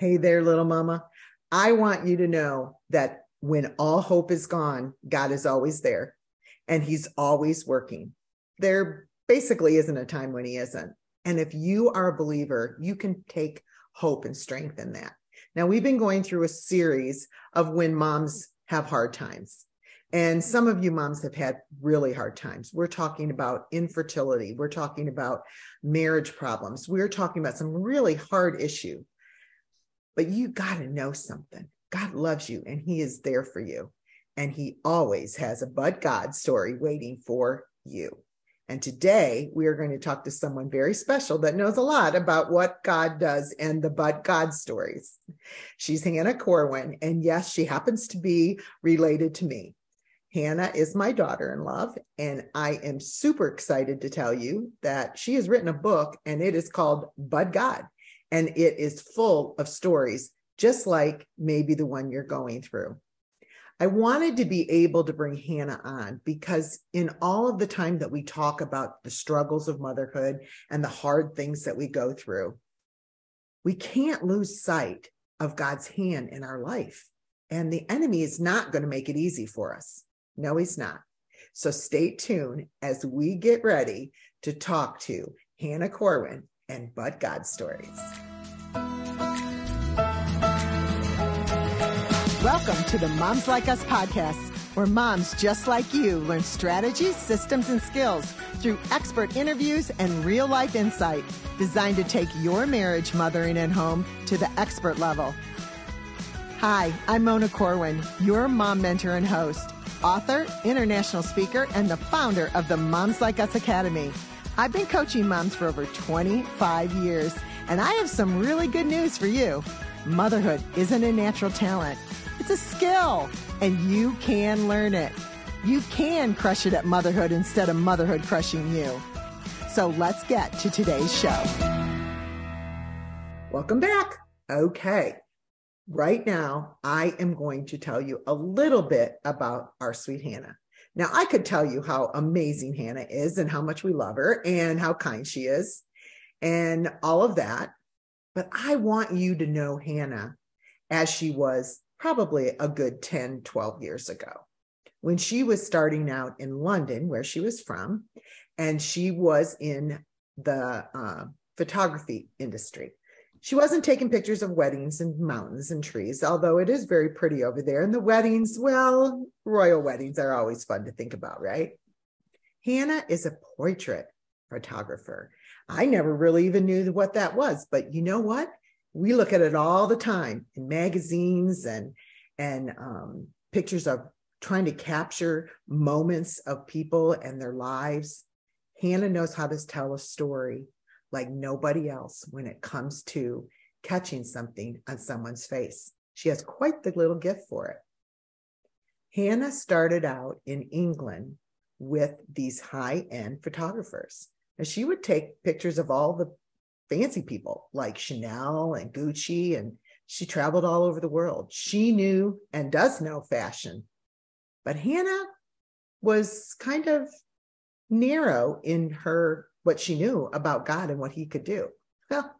Hey there, little mama. I want you to know that when all hope is gone, God is always there and he's always working. There basically isn't a time when he isn't. And if you are a believer, you can take hope and strength in that. Now, we've been going through a series of when moms have hard times. And some of you moms have had really hard times. We're talking about infertility. We're talking about marriage problems. We're talking about some really hard issue. But you got to know something. God loves you and he is there for you. And he always has a but God story waiting for you. And today we are going to talk to someone very special that knows a lot about what God does and the but God stories. She's Hannah Corwin. And yes, she happens to be related to me. Hannah is my daughter-in-law, and I am super excited to tell you that she has written a book and it is called But God. And it is full of stories, just like maybe the one you're going through. I wanted to be able to bring Hannah on because in all of the time that we talk about the struggles of motherhood and the hard things that we go through, we can't lose sight of God's hand in our life. And the enemy is not going to make it easy for us. No, he's not. So stay tuned as we get ready to talk to Hannah Corwin and But God Stories. Welcome to the Moms Like Us podcast, where moms just like you learn strategies, systems, and skills through expert interviews and real-life insight designed to take your marriage, mothering, and home to the expert level. Hi, I'm Mona Corwin, your mom mentor and host, author, international speaker, and the founder of the Moms Like Us Academy. I've been coaching moms for over 25 years, and I have some really good news for you. Motherhood isn't a natural talent. It's a skill, and you can learn it. You can crush it at motherhood instead of motherhood crushing you. So let's get to today's show. Welcome back. Okay. Right now, I am going to tell you a little bit about our sweet Hannah. Now, I could tell you how amazing Hannah is and how much we love her and how kind she is and all of that. But I want you to know Hannah as she was probably a good 10, 12 years ago when she was starting out in London, where she was from, and she was in the photography industry. She wasn't taking pictures of weddings and mountains and trees, although it is very pretty over there. And the weddings, well, royal weddings are always fun to think about, right? Hannah is a portrait photographer. I never really even knew what that was, but you know what? We look at it all the time in magazines and pictures of trying to capture moments of people and their lives. Hannah knows how to tell a story like nobody else when it comes to catching something on someone's face. She has quite the little gift for it. Hannah started out in England with these high-end photographers. And she would take pictures of all the fancy people like Chanel and Gucci, and she traveled all over the world. She knew and does know fashion. But Hannah was kind of narrow in what she knew about God and what he could do. Well,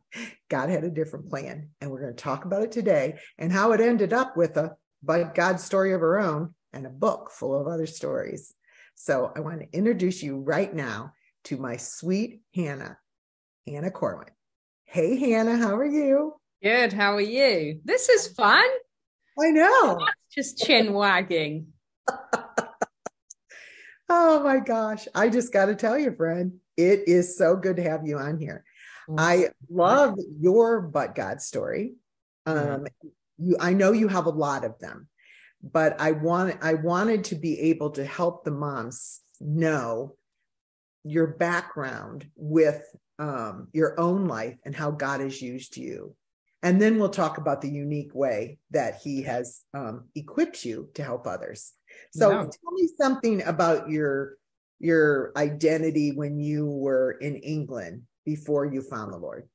God had a different plan, and we're going to talk about it today and how it ended up with a But God story of her own and a book full of other stories. So I want to introduce you right now to my sweet Hannah Corwin. Hey, Hannah, how are you? Good. How are you? This is fun. I know. That's just chin wagging. Oh my gosh. I just got to tell you, friend, it is so good to have you on here. I love your But God story. I know you have a lot of them, but I wanted to be able to help the moms know your background with your own life and how God has used you. And then we'll talk about the unique way that he has equipped you to help others. So tell me something about your identity when you were in England before you found the Lord.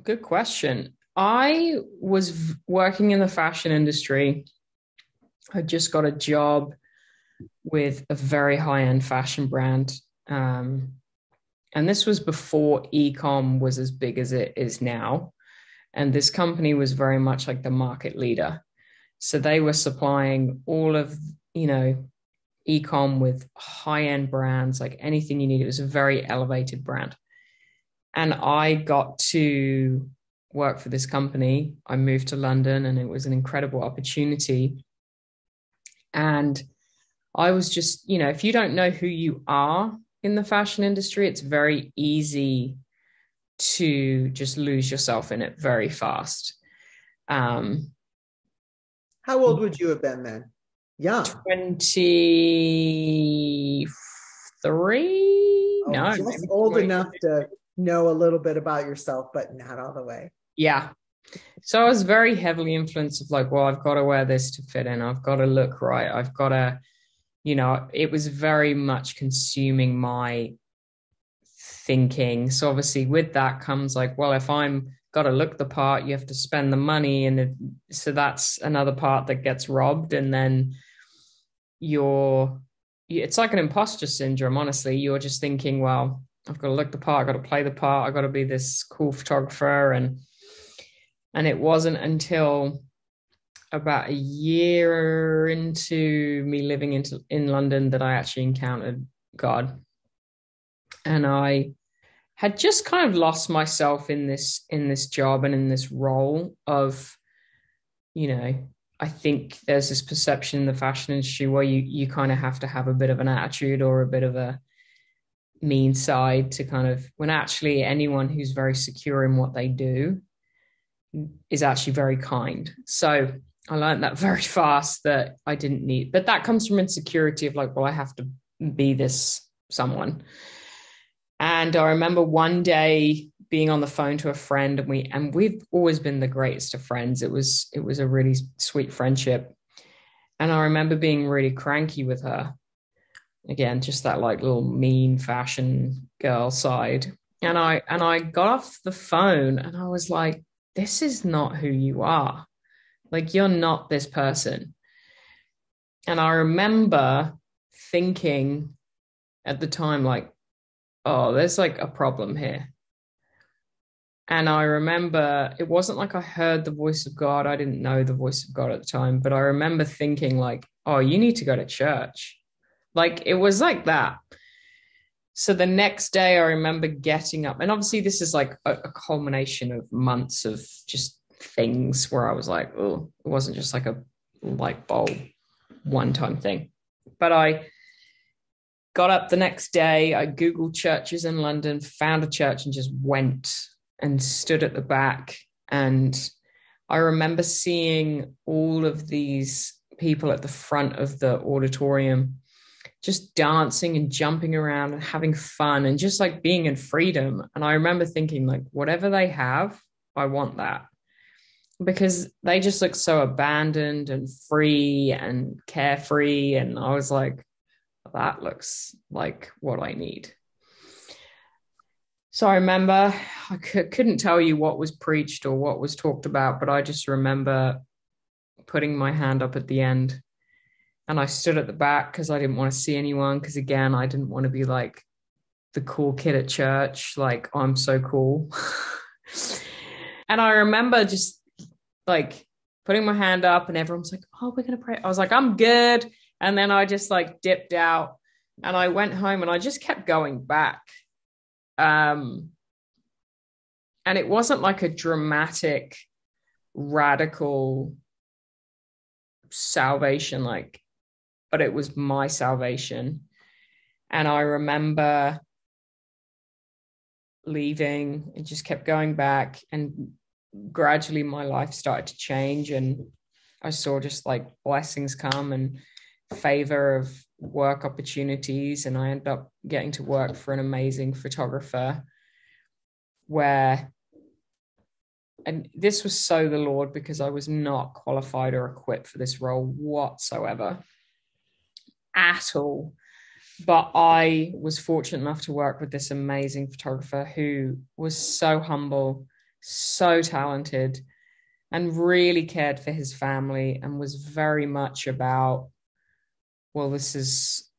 Good question. I was working in the fashion industry. I just got a job with a very high-end fashion brand. And this was before e-com was as big as it is now. And this company was very much like the market leader. So they were supplying all of, ecom with high-end brands, like anything you need. It was a very elevated brand. And I got to work for this company. I moved to London and it was an incredible opportunity. And I was just, if you don't know who you are in the fashion industry, it's very easy to just lose yourself in it very fast. How old would you have been then? Young. 23? Oh, No, just maybe old 20. enough to know a little bit about yourself, but not all the way. Yeah. So I was very heavily influenced of like, well, I've got to wear this to fit in. I've got to look right. I've got to, it was very much consuming my thinking. So obviously with that comes like, well, if I'm got to look the part, you have to spend the money. So that's another part that gets robbed. And then it's like an imposter syndrome, honestly. You're just thinking, well, I've got to look the part, I've got to play the part, I've got to be this cool photographer. And it wasn't until about a year into me living in London that I actually encountered God. And I had just kind of lost myself in this job and in this role of, I think there's this perception in the fashion industry where you kind of have to have a bit of an attitude or a bit of a mean side to kind of, when actually anyone who's very secure in what they do is actually very kind. So I learned that very fast that I didn't need, but that comes from insecurity of like, well, I have to be this someone. And I remember one day being on the phone to a friend, and we've always been the greatest of friends. It was a really sweet friendship. And I remember being really cranky with her. Again, just that like little mean fashion girl side. And I got off the phone and I was like, this is not who you are. Like, you're not this person. And I remember thinking at the time, like, oh, there's like a problem here. And I remember it wasn't like I heard the voice of God. I didn't know the voice of God at the time, but I remember thinking like, oh, you need to go to church. Like, it was like that. So the next day I remember getting up, and obviously this is like a culmination of months of just things where I was like, oh, it wasn't just like a light bulb one-time thing. But I got up the next day, I Googled churches in London, found a church and just went and stood at the back. And I remember seeing all of these people at the front of the auditorium just dancing and jumping around and having fun and just like being in freedom. And I remember thinking like, whatever they have, I want that, because they just look so abandoned and free and carefree. And I was like, that looks like what I need. So I remember I couldn't tell you what was preached or what was talked about, but I just remember putting my hand up at the end. And I stood at the back because I didn't want to see anyone. Because again, I didn't want to be like the cool kid at church. Like, I'm so cool. And I remember just like putting my hand up and everyone's like, oh, we're going to pray. I was like, I'm good. And then I just like dipped out and I went home and I just kept going back. And it wasn't like a dramatic, radical salvation, like, but it was my salvation. And I remember leaving and just kept going back, and gradually my life started to change, and I saw just like blessings come and favor of work opportunities. And I ended up getting to work for an amazing photographer and this was so the Lord, because I was not qualified or equipped for this role whatsoever at all. But I was fortunate enough to work with this amazing photographer who was so humble, so talented, and really cared for his family and was very much about, well, this is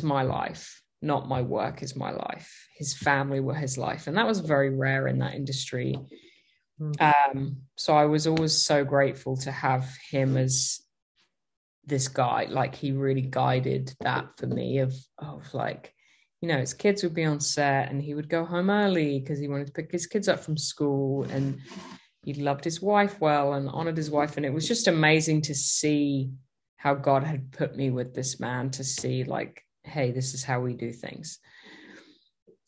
my life, not my work is my life. His family were his life. And that was very rare in that industry. Mhm. So I was always so grateful to have him as this guy. Like, he really guided that for me of like, his kids would be on set and he would go home early because he wanted to pick his kids up from school, and he loved his wife well and honored his wife. And it was just amazing to see how God had put me with this man, to see like, hey, this is how we do things.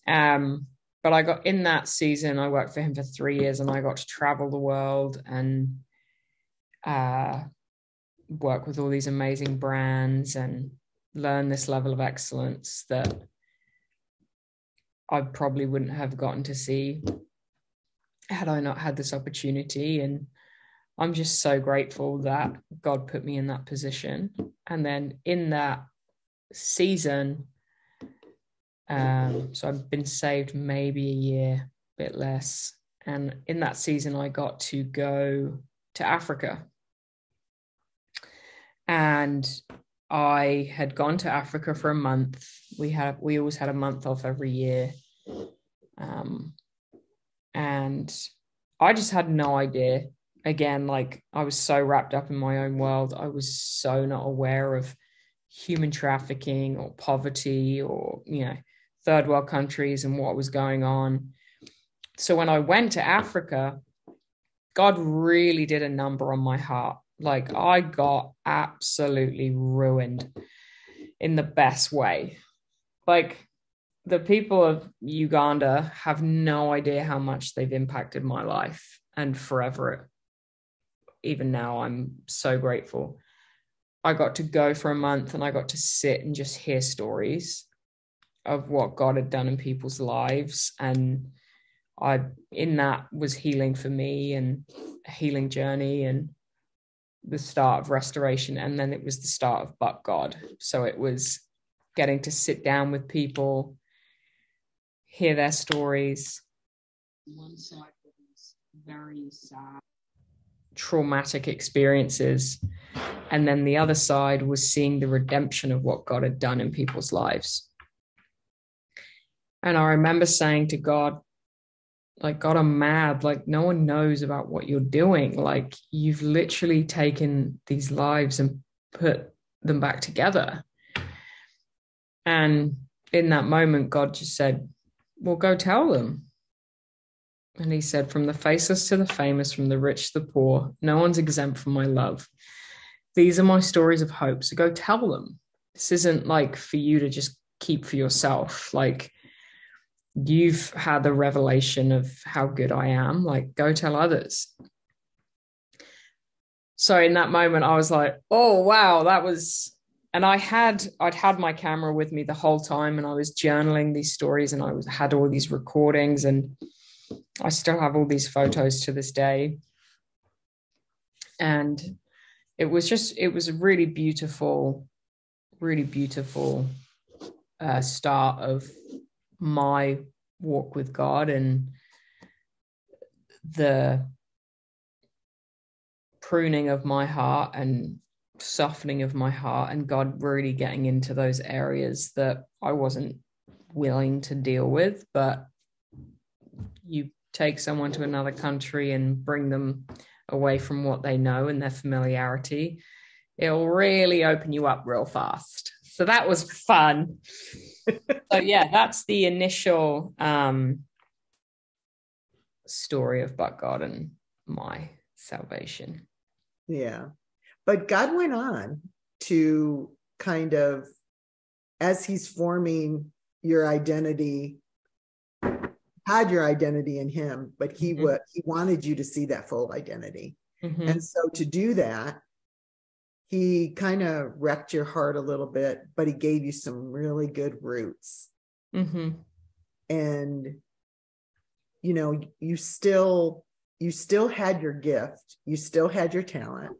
But I got in that season, I worked for him for 3 years, and I got to travel the world and work with all these amazing brands and learn this level of excellence that I probably wouldn't have gotten to see had I not had this opportunity. And I'm just so grateful that God put me in that position. And then in that season, so I've been saved maybe a year, a bit less. And in that season, I got to go to Africa. And I had gone to Africa for a month. We always had a month off every year. And I just had no idea. Again, like, I was so wrapped up in my own world. I was so not aware of human trafficking or poverty or, third world countries and what was going on. So when I went to Africa, God really did a number on my heart. Like, I got absolutely ruined in the best way. Like, the people of Uganda have no idea how much they've impacted my life, and forever. Even now, I'm so grateful. I got to go for a month and I got to sit and just hear stories of what God had done in people's lives. And in that was healing for me, and a healing journey, and the start of restoration. And then it was the start of But God. So it was getting to sit down with people, hear their stories. One side was very sad, traumatic experiences. And then the other side was seeing the redemption of what God had done in people's lives. And I remember saying to God, like, God, I'm mad. Like, no one knows about what you're doing. Like, you've literally taken these lives and put them back together. And in that moment, God just said, well, go tell them. And he said, from the faceless to the famous, from the rich to the poor, no one's exempt from my love. These are my stories of hope. So go tell them. This isn't like for you to just keep for yourself. Like, you've had the revelation of how good I am. Like, go tell others. So in that moment, I was like, oh, wow, that was, and I'd had my camera with me the whole time, and I was journaling these stories, and had all these recordings, and I still have all these photos to this day. And it was a really beautiful start of my walk with God, and the pruning of my heart and softening of my heart, and God really getting into those areas that I wasn't willing to deal with. But you take someone to another country and bring them away from what they know and their familiarity, it'll really open you up real fast. So that was fun. So yeah, that's the initial story of But God and my salvation. Yeah. But God went on to kind of, as he's forming your identity, had your identity in him, but he wanted you to see that full identity. Mm-hmm. And so to do that, he kind of wrecked your heart a little bit, but he gave you some really good roots. Mm-hmm. And, you know, you still had your gift. You still had your talent.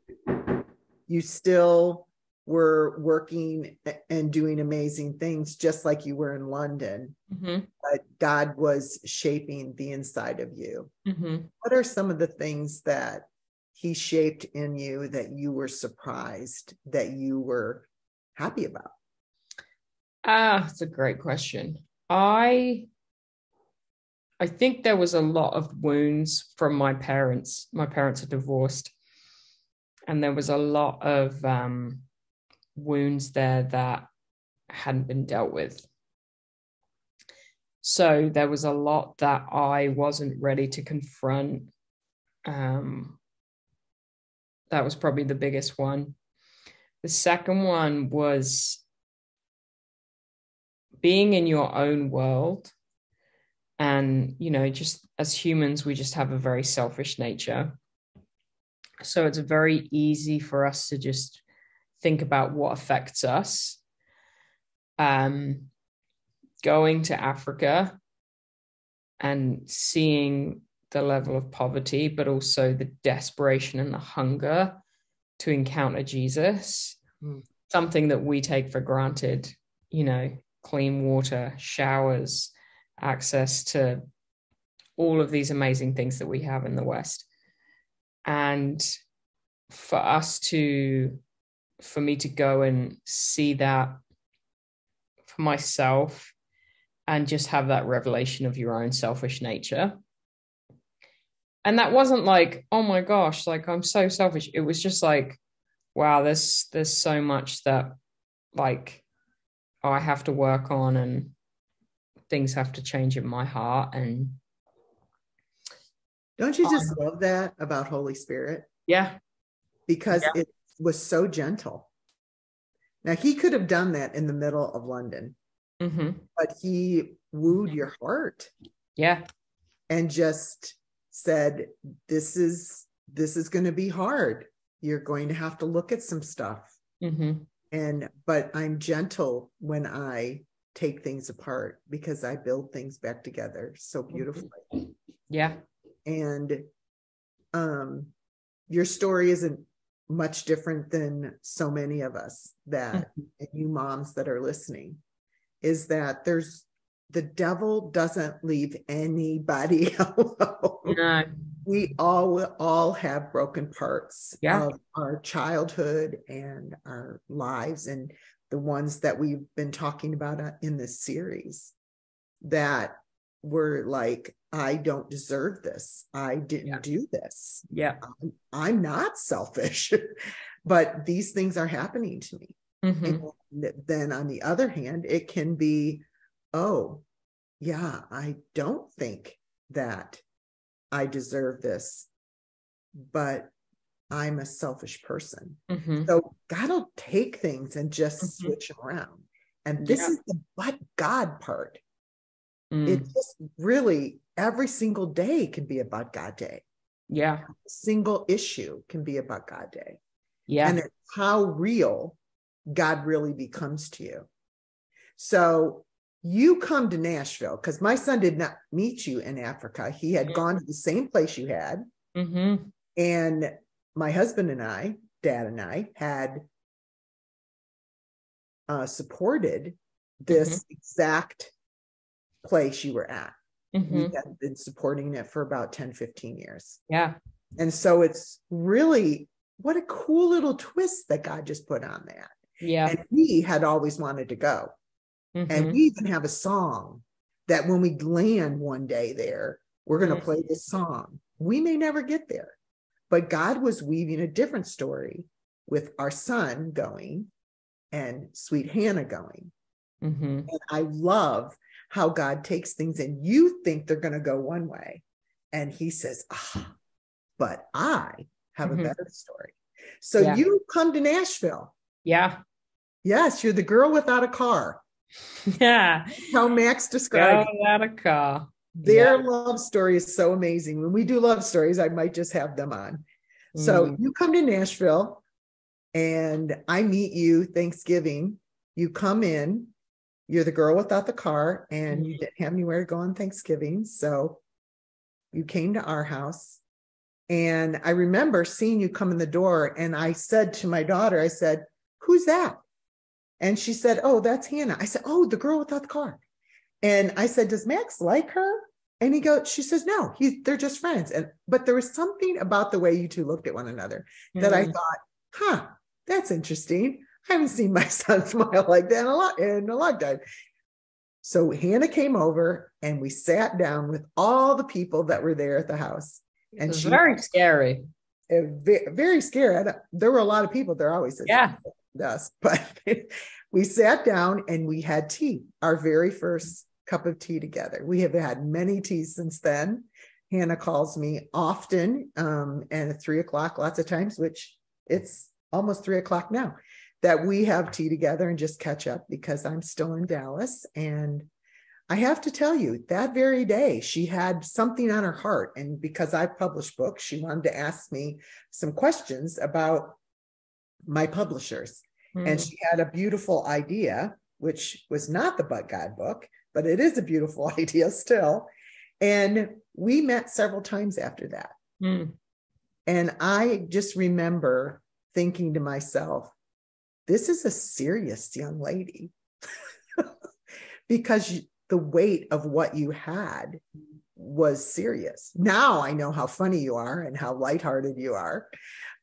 You still were working and doing amazing things, just like you were in London. Mm-hmm. But God was shaping the inside of you. Mm-hmm. What are some of the things that he shaped in you that you were surprised, that you were happy about? That's a great question. I I think there was a lot of wounds from my parents. My parents are divorced, and there was a lot of wounds there that hadn't been dealt with. So there was a lot that I wasn't ready to confront. That was probably the biggest one. The second one was being in your own world. And, just as humans, we just have a very selfish nature. So it's very easy for us to just think about what affects us. Going to Africa and seeing the level of poverty, but also the desperation and the hunger to encounter Jesus, something that we take for granted, clean water, showers, access to all of these amazing things that we have in the West. And for me to go and see that for myself and just have that revelation of your own selfish nature. And that wasn't like, oh my gosh, like I'm so selfish. It was just like, wow, there's so much that like I have to work on and things have to change in my heart. And don't you just love that about Holy Spirit? Yeah. Because it was so gentle. Now, he could have done that in the middle of London, but he wooed your heart. Yeah. And just said, this is going to be hard. You're going to have to look at some stuff. But I'm gentle when I take things apart because I build things back together so beautifully. Yeah. And your story isn't much different than so many of us that, and you moms that are listening, is that the devil doesn't leave anybody alone. No. We all have broken parts of our childhood and our lives, and the ones that we've been talking about in this series that were like, I don't deserve this. I didn't do this. Yeah. I'm not selfish, but these things are happening to me. And then on the other hand, it can be, oh, yeah, I don't think that I deserve this, but I'm a selfish person. So God will take things and just switch them around. And this is the but God part. It just really, every single day can be a but God day. Yeah. A single issue can be a but God day. Yeah. And it's how real God really becomes to you. So you come to Nashville, because my son did not meet you in Africa. He had gone to the same place you had. And my husband and I, Dad and I, had supported this exact place you were at. We had been supporting it for about 10, 15 years. Yeah. And so it's really, what a cool little twist that God just put on that. Yeah. And we had always wanted to go. And we even have a song that when we land one day there, we're going to play this song. We may never get there, but God was weaving a different story with our son going and sweet Hannah going. And I love how God takes things and you think they're going to go one way. And he says, but I have a better story. So you come to Nashville. Yeah. Yes, you're the girl without a car. Yeah. How Max described it. Without a car. Their love story is so amazing. When we do love stories, I might just have them on. So you come to Nashville and I meet you Thanksgiving. You come in, you're the girl without the car, and you didn't have anywhere to go on Thanksgiving. So you came to our house. And I remember seeing you come in the door, and I said to my daughter, I said, who's that? And she said, oh, that's Hannah. I said, oh, the girl without the car. And I said, does Max like her? And she says, no, they're just friends. But there was something about the way you two looked at one another that I thought, that's interesting. I haven't seen my son smile like that in a long time. So Hannah came over and we sat down with all the people that were there at the house. It And was she very scary. very scared. There were a lot of people there, always is Yeah. us, but we sat down and we had tea, our very first cup of tea together. We have had many teas since then. Hannah calls me often, and at 3:00 lots of times, which it's almost 3:00 now, that we have tea together and just catch up because I'm still in Dallas. And I have to tell you, that very day, she had something on her heart. And because I published books, she wanted to ask me some questions about my publishers. And she had a beautiful idea, which was not the But God book, but it is a beautiful idea still. And we met several times after that. And I just remember thinking to myself, this is a serious young lady, because the weight of what you had was serious. Now I know how funny you are and how lighthearted you are.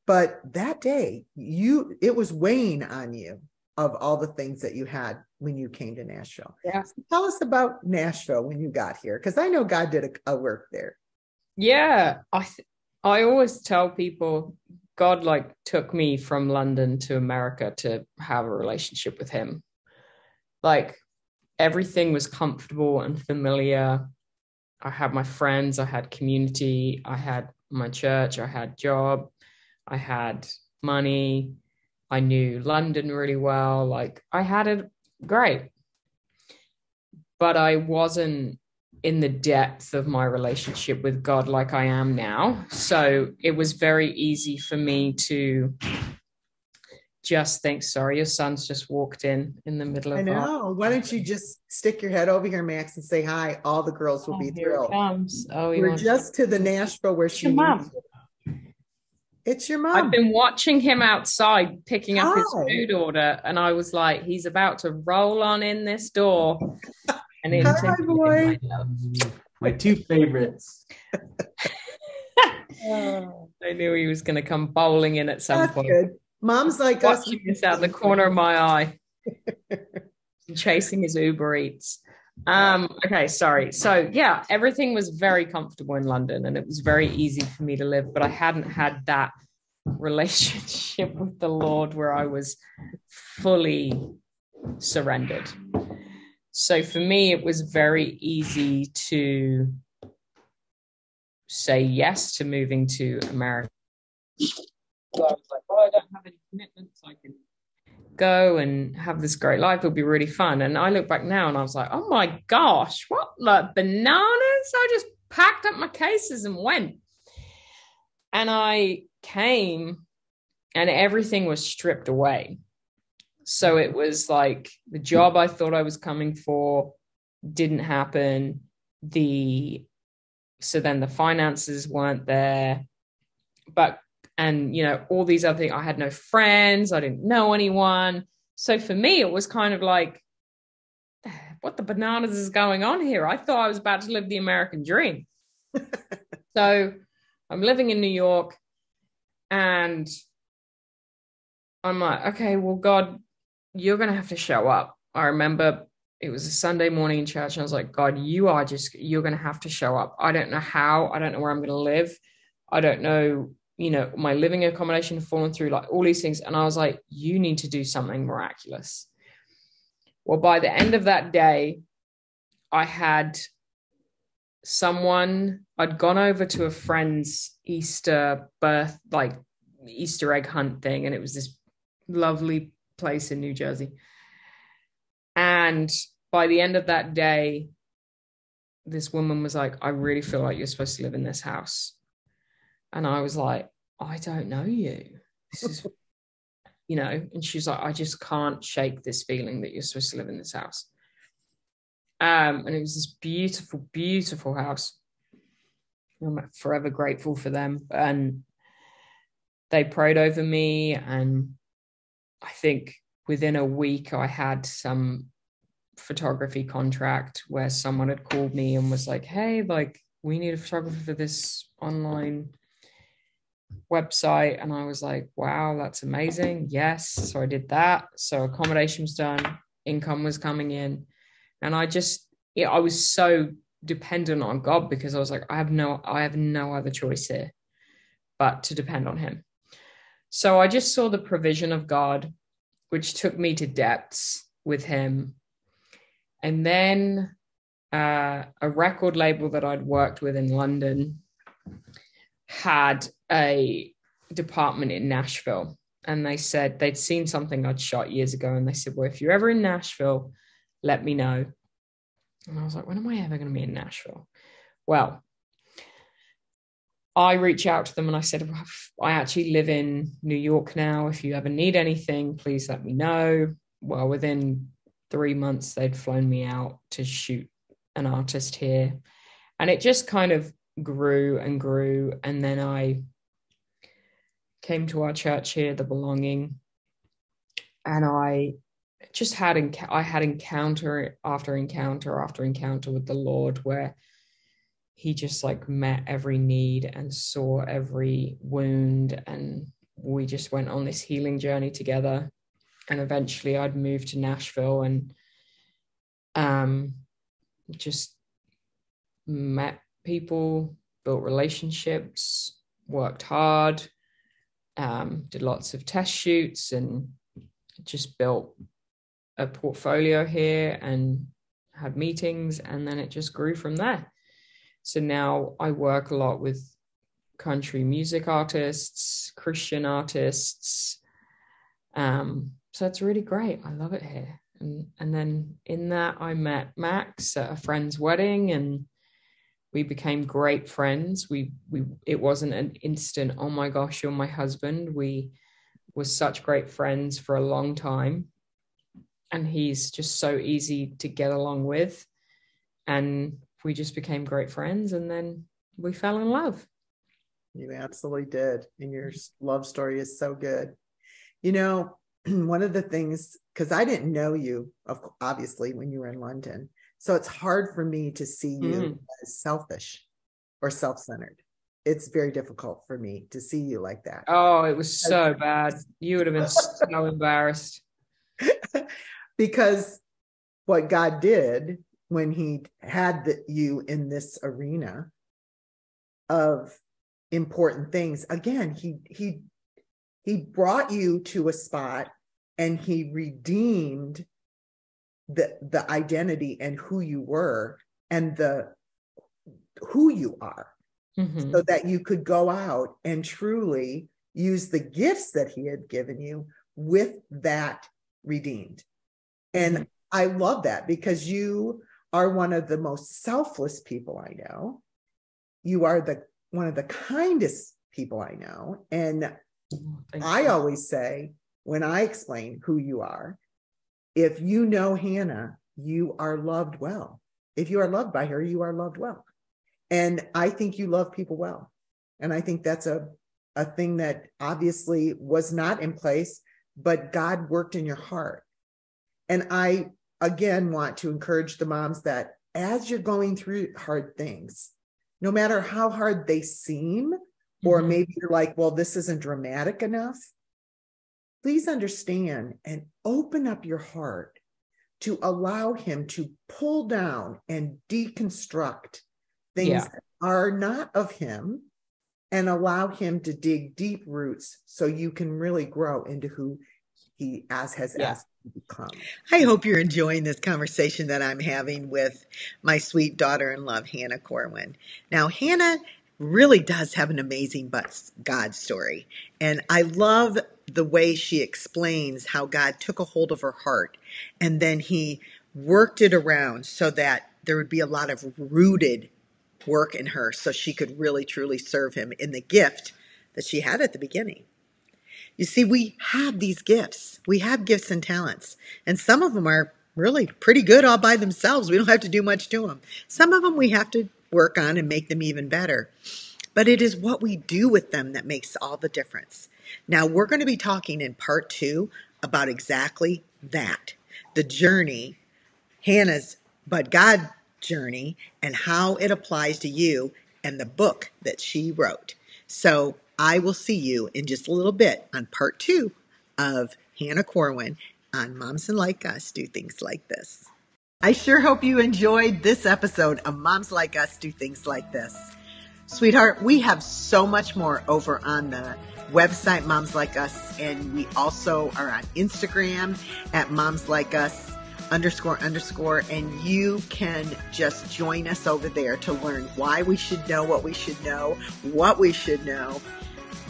But that day, it was weighing on you of all the things that you had when you came to Nashville. Yeah. So tell us about Nashville when you got here, because I know God did a work there. Yeah. I always tell people God like took me from London to America to have a relationship with him. Like everything was comfortable and familiar. I had my friends, I had community, I had my church, I had job, I had money, I knew London really well. Like I had it great. But I wasn't in the depth of my relationship with God like I am now. So it was very easy for me to just think, sorry, your son's just walked in the middle of. I know. Why don't you just stick your head over here, Max, and say hi? All the girls will be here thrilled. It comes. Oh, we're just to the Nashville where she mom. It's your mom. I've been watching him outside picking up his food order, and I was like, he's about to roll on in this door. And hi, boy. My two favorites. I knew he was going to come bowling in at some point. Good. Mom's like watching this out the corner of my eye, chasing his Uber Eats. Okay, sorry. So yeah, everything was very comfortable in London, and it was very easy for me to live. But I hadn't had that relationship with the Lord where I was fully surrendered. So for me, it was very easy to say yes to moving to America. So I was like, well, I don't have any commitments. I can go and have this great life. It'll be really fun. And I look back now and I was like, oh my gosh, what like bananas? I just packed up my cases and went. And I came and everything was stripped away. So it was like the job I thought I was coming for didn't happen. So then the finances weren't there. And, you know, all these other things, I had no friends, I didn't know anyone. So for me, it was kind of like, what the bananas is going on here? I thought I was about to live the American dream. So I'm living in New York and I'm like, okay, well, God, you're going to have to show up. I remember it was a Sunday morning in church and I was like, God, you're going to have to show up. I don't know how, I don't know where I'm going to live. I don't know, you know, my living accommodation had fallen through, like all these things. And I was like, you need to do something miraculous. Well, by the end of that day, I had I'd gone over to a friend's Easter egg hunt thing. And it was this lovely place in New Jersey. And by the end of that day, this woman was like, I really feel like you're supposed to live in this house. And I was like, I don't know you. This is, you know, and she's like, I just can't shake this feeling that you're supposed to live in this house. And it was this beautiful, beautiful house. I'm forever grateful for them. And they prayed over me. And I think within a week, I had some photography contract where someone had called me and was like, hey, like, we need a photographer for this online website. And I was like, wow, that's amazing. Yes. So I did that. So accommodation was done, income was coming in. And I was so dependent on God because I was like, I have no other choice here but to depend on him. So I just saw the provision of God, which took me to depths with him. And then a record label that I'd worked with in London had a department in Nashville. And they said they'd seen something I'd shot years ago. And they said, well, if you're ever in Nashville, let me know. And I was like, when am I ever going to be in Nashville? Well, I reached out to them and I said, I actually live in New York now. If you ever need anything, please let me know. Well, within 3 months, they'd flown me out to shoot an artist here. And it just kind of grew and grew. And then I came to our church here, The Belonging. And I just had encounter after encounter after encounter with the Lord where he just like met every need and saw every wound. And we just went on this healing journey together. And eventually I'd moved to Nashville and just met people, built relationships, worked hard, did lots of test shoots and just built a portfolio here and had meetings. And then it just grew from there. So now I work a lot with country music artists, Christian artists. So it's really great. I love it here. And then in that I met Max at a friend's wedding and we became great friends. It wasn't an instant, oh my gosh, you're my husband. We were such great friends for a long time. And he's just so easy to get along with. And we just became great friends and then we fell in love. You absolutely did. And your love story is so good. You know, one of the things, because I didn't know you, obviously, when you were in London. So it's hard for me to see you as selfish or self-centered. It's very difficult for me to see you like that. Oh, it was so bad. You would have been so embarrassed. Because what God did when he had you in this arena of important things, again, he brought you to a spot and he redeemed the identity and who you were and who you are, so that you could go out and truly use the gifts that he had given you with that redeemed. And I love that because you are one of the most selfless people I know. You are one of the kindest people I know. And I always say, when I explain who you are, if you know Hannah, you are loved well. If you are loved by her, you are loved well. And I think you love people well. And I think that's a thing that obviously was not in place, but God worked in your heart. And I, again, want to encourage the moms that as you're going through hard things, no matter how hard they seem, or maybe you're like, well, this isn't dramatic enough, please understand and open up your heart to allow him to pull down and deconstruct things that are not of him and allow him to dig deep roots so you can really grow into who he has asked you to become. I hope you're enjoying this conversation that I'm having with my sweet daughter-in-law, Hannah Corwin. Now, Hannah really does have an amazing God story. And I love the way she explains how God took a hold of her heart and then he worked it around so that there would be a lot of rooted work in her so she could really, truly serve him in the gift that she had at the beginning. You see, we have these gifts. We have gifts and talents. And some of them are really pretty good all by themselves. We don't have to do much to them. Some of them we have to work on and make them even better. But it is what we do with them that makes all the difference. Now, we're going to be talking in part 2 about exactly that. The journey, Hannah's but God journey, and how it applies to you and the book that she wrote. So I will see you in just a little bit on part 2 of Hannah Corwin on Moms and Like Us Do Things Like This. I sure hope you enjoyed this episode of Moms Like Us Do Things Like This. Sweetheart, we have so much more over on the website, Moms Like Us, and we also are on Instagram at Moms Like Us __, and you can just join us over there to learn why we should know what we should know, what we should know.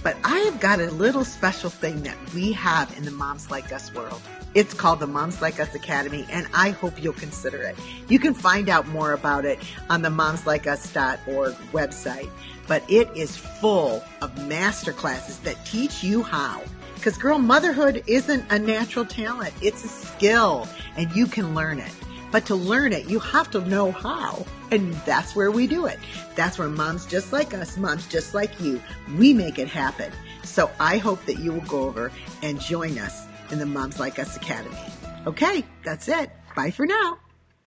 But I have got a little special thing that we have in the Moms Like Us world. It's called the Moms Like Us Academy, and I hope you'll consider it. You can find out more about it on the momslikeus.org website, but it is full of masterclasses that teach you how. Because, girl, motherhood isn't a natural talent. It's a skill, and you can learn it. But to learn it, you have to know how. And that's where we do it. That's where moms just like us, moms just like you, we make it happen. So I hope that you will go over and join us in the Moms Like Us Academy. Okay, that's it. Bye for now.